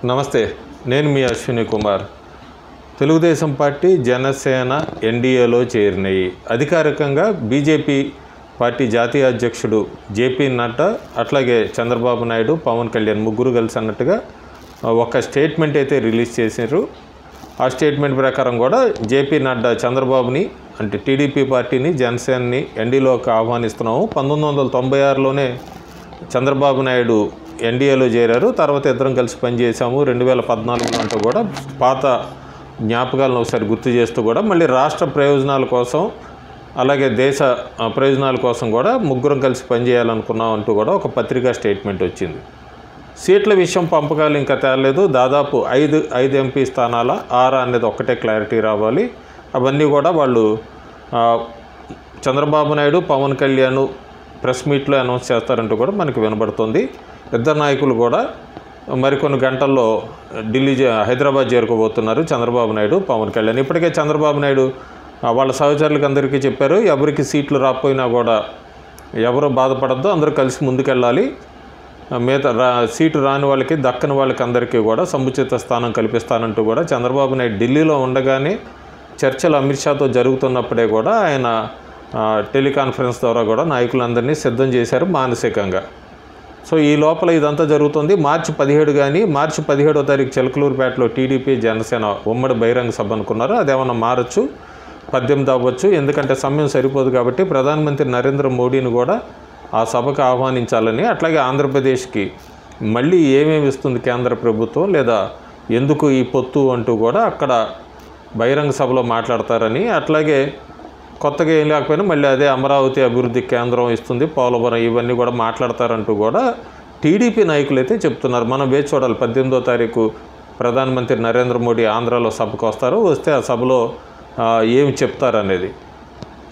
నమస్తే, నేను మీ అశ్విని కుమార్. తెలుగుదేశం పార్టీ, జనసేన ఎన్డీఏలో చేరినాయి. అధికారికంగా బీజేపీ పార్టీ జాతీయ అధ్యక్షుడు జేపీ నడ్డా, అట్లాగే చంద్రబాబు నాయుడు, పవన్ కళ్యాణ్ ముగ్గురు కలిసి అన్నట్టుగా ఒక స్టేట్మెంట్ అయితే రిలీజ్ చేశారు. ఆ స్టేట్మెంట్ ప్రకారం కూడా జేపీ నడ్డా చంద్రబాబుని, అంటే టీడీపీ పార్టీని, జనసేనని ఎన్డీలోకి ఆహ్వానిస్తున్నాము. 1996లోనే చంద్రబాబు నాయుడు ఎన్డీఏలో చేరారు. తర్వాత ఇద్దరం కలిసి పనిచేసాము. 2014 అంటూ కూడా పాత జ్ఞాపకాలను ఒకసారి గుర్తు చేస్తూ కూడా మళ్ళీ రాష్ట్ర ప్రయోజనాల కోసం, అలాగే దేశ ప్రయోజనాల కోసం కూడా ముగ్గురం కలిసి పనిచేయాలనుకున్నాం అంటూ కూడా ఒక పత్రికా స్టేట్మెంట్ వచ్చింది. సీట్ల విషయం పంపకాలు ఇంకా తేలలేదు. దాదాపు ఐదు ఎంపీ స్థానాల 6 అనేది ఒక్కటే క్లారిటీ రావాలి. అవన్నీ కూడా వాళ్ళు చంద్రబాబు నాయుడు, పవన్ కళ్యాణ్ ప్రెస్ మీట్లో అనౌన్స్ చేస్తారంటూ కూడా మనకు వినబడుతుంది. ఇద్దరు నాయకులు కూడా మరికొన్ని గంటల్లో హైదరాబాద్ చేరుకోబోతున్నారు. చంద్రబాబు నాయుడు, పవన్ కళ్యాణ్. ఇప్పటికే చంద్రబాబు నాయుడు వాళ్ళ సహచరులకు అందరికీ చెప్పారు, ఎవరికి సీట్లు రాకపోయినా కూడా ఎవరో బాధపడద్దు, అందరూ కలిసి ముందుకెళ్ళాలి, మిగతా సీటు రాని వాళ్ళకి, దక్కని వాళ్ళకి అందరికీ కూడా సముచిత స్థానం కల్పిస్తానంటూ కూడా చంద్రబాబు నాయుడు ఢిల్లీలో ఉండగానే చర్చలు అమిత్ షాతో జరుగుతున్నప్పుడే కూడా ఆయన టెలికాన్ఫరెన్స్ ద్వారా కూడా నాయకులందరినీ సిద్ధం చేశారు మానసికంగా. సో ఈ లోపల ఇదంతా జరుగుతుంది. మార్చి 17వ తారీఖు చిలకలూరుపేటలో టీడీపీ, జనసేన ఉమ్మడి బహిరంగ సభ అనుకున్నారు. అదేమన్నా మారచ్చు, 18 అవ్వచ్చు. ఎందుకంటే సమయం సరిపోదు కాబట్టి ప్రధానమంత్రి నరేంద్ర మోడీని కూడా ఆ సభకు ఆహ్వానించాలని, అట్లాగే ఆంధ్రప్రదేశ్కి మళ్ళీ ఏమేమి ఇస్తుంది కేంద్ర ప్రభుత్వం, లేదా ఎందుకు ఈ పొత్తు అంటూ కూడా అక్కడ బహిరంగ సభలో మాట్లాడతారని, అట్లాగే కొత్తగా ఏం లేకపోయినా మళ్ళీ అదే అమరావతి అభివృద్ధి కేంద్రం ఇస్తుంది, పోలవరం, ఇవన్నీ కూడా మాట్లాడతారంటూ కూడా టీడీపీ నాయకులు అయితే చెప్తున్నారు. మనం వేచి చూడాలి. 18వ తారీఖు ప్రధానమంత్రి నరేంద్ర మోడీ ఆంధ్రాలో సభకు వస్తే ఆ సభలో ఏమి చెప్తారనేది.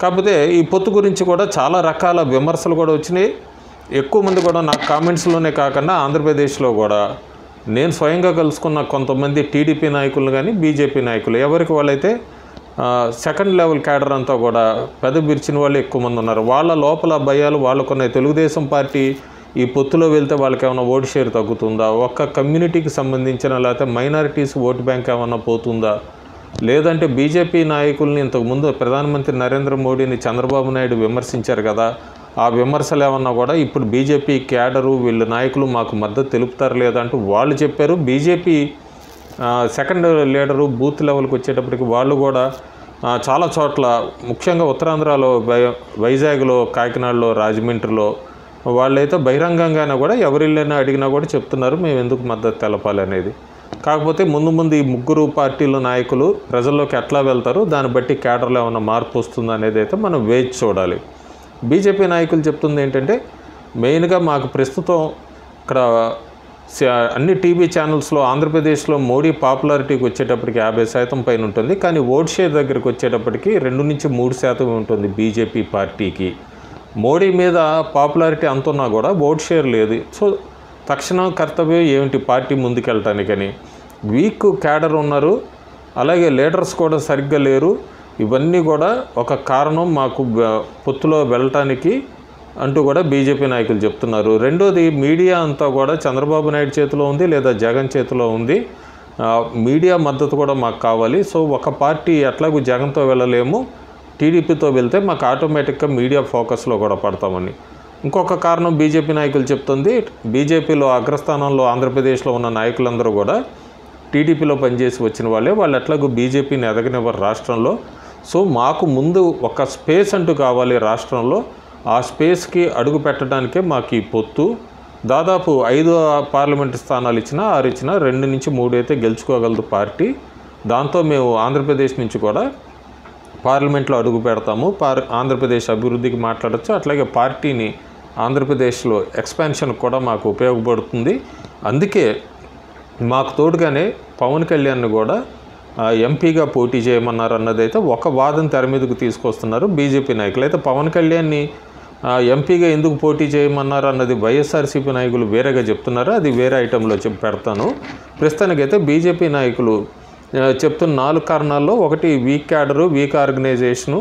కాకపోతే ఈ పొత్తు గురించి కూడా చాలా రకాల విమర్శలు కూడా వచ్చినాయి. ఎక్కువ మంది కూడా నాకు కామెంట్స్లోనే కాకుండా ఆంధ్రప్రదేశ్లో కూడా నేను స్వయంగా కలుసుకున్న కొంతమంది టీడీపీ నాయకులు కానీ, బీజేపీ నాయకులు, ఎవరికి వాళ్ళైతే సెకండ్ లెవెల్ క్యాడర్ అంతా కూడా పెద్ద బిర్చిన వాళ్ళు ఎక్కువ మంది ఉన్నారు. వాళ్ళ లోపల భయాలు వాళ్ళకున్నాయి. తెలుగుదేశం పార్టీ ఈ పొత్తులో వెళ్తే వాళ్ళకి ఏమైనా ఓటు షేర్ తగ్గుతుందా, ఒక్క కమ్యూనిటీకి సంబంధించిన లేకపోతే మైనారిటీస్ ఓటు బ్యాంక్ ఏమన్నా పోతుందా, లేదంటే బీజేపీ నాయకుల్ని ఇంతకుముందు ప్రధానమంత్రి నరేంద్ర మోడీని చంద్రబాబు నాయుడు విమర్శించారు కదా, ఆ విమర్శలు ఏమన్నా కూడా ఇప్పుడు బీజేపీ క్యాడరు వీళ్ళ నాయకులు మాకు మద్దతు తెలుపుతారు లేదంటూ వాళ్ళు చెప్పారు. బీజేపీ సెకండ్ లీడరు బూత్ లెవెల్కి వచ్చేటప్పటికి వాళ్ళు కూడా చాలా చోట్ల, ముఖ్యంగా ఉత్తరాంధ్రలో, వైజాగ్లో, కాకినాడలో, రాజమండ్రిలో వాళ్ళైతే బహిరంగంగానే కూడా ఎవరిళ్ళైనా అడిగినా కూడా చెప్తున్నారు మేము ఎందుకు మద్దతు తెలపాలి అనేది. కాకపోతే ముందు ఈ ముగ్గురు పార్టీల నాయకులు ప్రజల్లోకి ఎట్లా వెళ్తారు, దాన్ని బట్టి క్యాడర్లో ఏమైనా మార్పు వస్తుందా అనేది అయితే మనం వేచి చూడాలి. బీజేపీ నాయకులు చెప్తుంది ఏంటంటే, మెయిన్గా మాకు ప్రస్తుతం ఇక్కడ అన్ని టీవీ ఛానల్స్లో ఆంధ్రప్రదేశ్లో మోడీ పాపులారిటీకి వచ్చేటప్పటికి 50% పైన ఉంటుంది, కానీ ఓట్ షేర్ దగ్గరికి వచ్చేటప్పటికి 2 నుంచి 3% ఉంటుంది బీజేపీ పార్టీకి. మోడీ మీద పాపులారిటీ అంతున్నా కూడా ఓట్ షేర్ లేదు. సో తక్షణం కర్తవ్యం ఏమిటి పార్టీ ముందుకెళ్ళటానికని. వీక్ క్యాడర్ ఉన్నారు, అలాగే లీడర్స్ కూడా సరిగ్గా లేరు. ఇవన్నీ కూడా ఒక కారణం మాకు పొత్తులో వెళ్ళటానికి అంటూ కూడా బీజేపీ నాయకులు చెప్తున్నారు. రెండోది, మీడియా అంతా కూడా చంద్రబాబు నాయుడు చేతిలో ఉంది, లేదా జగన్ చేతిలో ఉంది. మీడియా మద్దతు కూడా మాకు కావాలి. సో ఒక పార్టీ ఎట్లాగూ జగన్తో వెళ్ళలేము, టీడీపీతో వెళ్తే మాకు ఆటోమేటిక్గా మీడియా ఫోకస్లో కూడా పడతామని. ఇంకొక కారణం బీజేపీ నాయకులు చెప్తుంది, బీజేపీలో అగ్రస్థానంలో ఆంధ్రప్రదేశ్లో ఉన్న నాయకులందరూ కూడా టీడీపీలో పనిచేసి వచ్చిన వాళ్ళే, వాళ్ళు ఎట్లాగూ బీజేపీని ఎదగనివ్వరు రాష్ట్రంలో. సో మాకు ముందు ఒక స్పేస్ అంటూ కావాలి రాష్ట్రంలో, ఆ స్పేస్కి అడుగు పెట్టడానికే మాకు ఈ పొత్తు. దాదాపు 5 పార్లమెంటు స్థానాలు ఇచ్చినా, 6 ఇచ్చినా 2 నుంచి 3 అయితే గెలుచుకోగలదు పార్టీ. దాంతో మేము ఆంధ్రప్రదేశ్ నుంచి కూడా పార్లమెంట్లో అడుగు పెడతాము, ఆంధ్రప్రదేశ్ అభివృద్ధికి మాట్లాడచ్చు, అట్లాగే పార్టీని ఆంధ్రప్రదేశ్లో ఎక్స్పాన్షన్ కూడా మాకు ఉపయోగపడుతుంది. అందుకే మాకు తోడుగానే పవన్ కళ్యాణ్ని కూడా ఎంపీగా పోటీ చేయమన్నారు అన్నదైతే ఒక వాదన తెర మీదకు తీసుకొస్తున్నారు బీజేపీ నాయకులు. అయితే పవన్ కళ్యాణ్ని ఎంపీగా ఎందుకు పోటీ చేయమన్నారు అన్నది వైఎస్ఆర్సీపీ నాయకులు వేరేగా చెప్తున్నారు. అది వేరే ఐటెంలో పెడతాను. ప్రస్తుతానికైతే బీజేపీ నాయకులు చెప్తున్న 4 కారణాల్లో ఒకటి వీక్ క్యాడరు, వీక్ ఆర్గనైజేషను,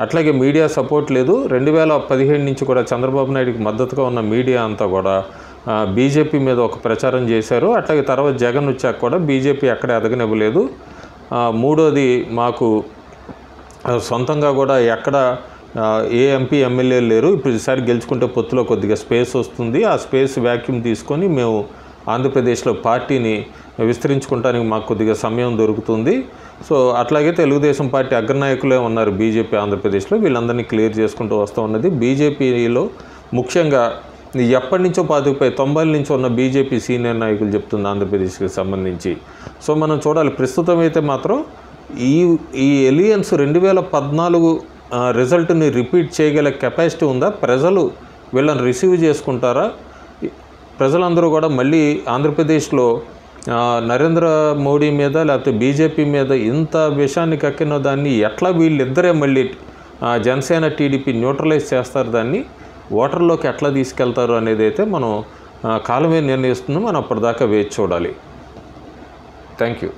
అట్లాగే మీడియా సపోర్ట్ లేదు. 2017 నుంచి కూడా చంద్రబాబు నాయుడుకి మద్దతుగా ఉన్న మీడియా అంతా కూడా బీజేపీ మీద ఒక ప్రచారం చేశారు. అట్లాగే తర్వాత జగన్ వచ్చాక కూడా బీజేపీ ఎక్కడ ఎదగనివ్వలేదు. మూడోది మాకు సొంతంగా కూడా ఎక్కడ ఏ ఎంపీ ఎమ్మెల్యేలు లేరు. ఇప్పుడు ఈసారి గెలుచుకుంటే పొత్తులో కొద్దిగా స్పేస్ వస్తుంది. ఆ స్పేస్ వ్యాక్యూమ్ తీసుకొని మేము ఆంధ్రప్రదేశ్లో పార్టీని విస్తరించుకోవడానికి మాకు కొద్దిగా సమయం దొరుకుతుంది. సో అట్లాగే తెలుగుదేశం పార్టీ అగ్రనాయకులే ఉన్నారు బీజేపీ ఆంధ్రప్రదేశ్లో, వీళ్ళందరినీ క్లియర్ చేసుకుంటూ వస్తూ ఉన్నది. బీజేపీలో ముఖ్యంగా ఎప్పటి నుంచో 90ల నుంచి ఉన్న బీజేపీ సీనియర్ నాయకులు చెప్తుంది ఆంధ్రప్రదేశ్కి సంబంధించి. సో మనం చూడాలి. ప్రస్తుతం అయితే మాత్రం ఈ ఎలియన్స్ 2014 రిజల్ట్ని రిపీట్ చేయగల కెపాసిటీ ఉందా? ప్రజలు వీళ్ళని రిసీవ్ చేసుకుంటారా? ప్రజలందరూ కూడా మళ్ళీ ఆంధ్రప్రదేశ్లో నరేంద్ర మోడీ మీద లేకపోతే బీజేపీ మీద ఇంత విషయాన్ని కక్కిన దాన్ని ఎట్లా వీళ్ళిద్దరే మళ్ళీ జనసేన టీడీపీ న్యూట్రలైజ్ చేస్తారు, దాన్ని ఓటర్లోకి ఎట్లా తీసుకెళ్తారు అనేది అయితే మనం కాలమే నిర్ణయిస్తుంది. మనం అప్పటిదాకా వేచి చూడాలి. Thank you.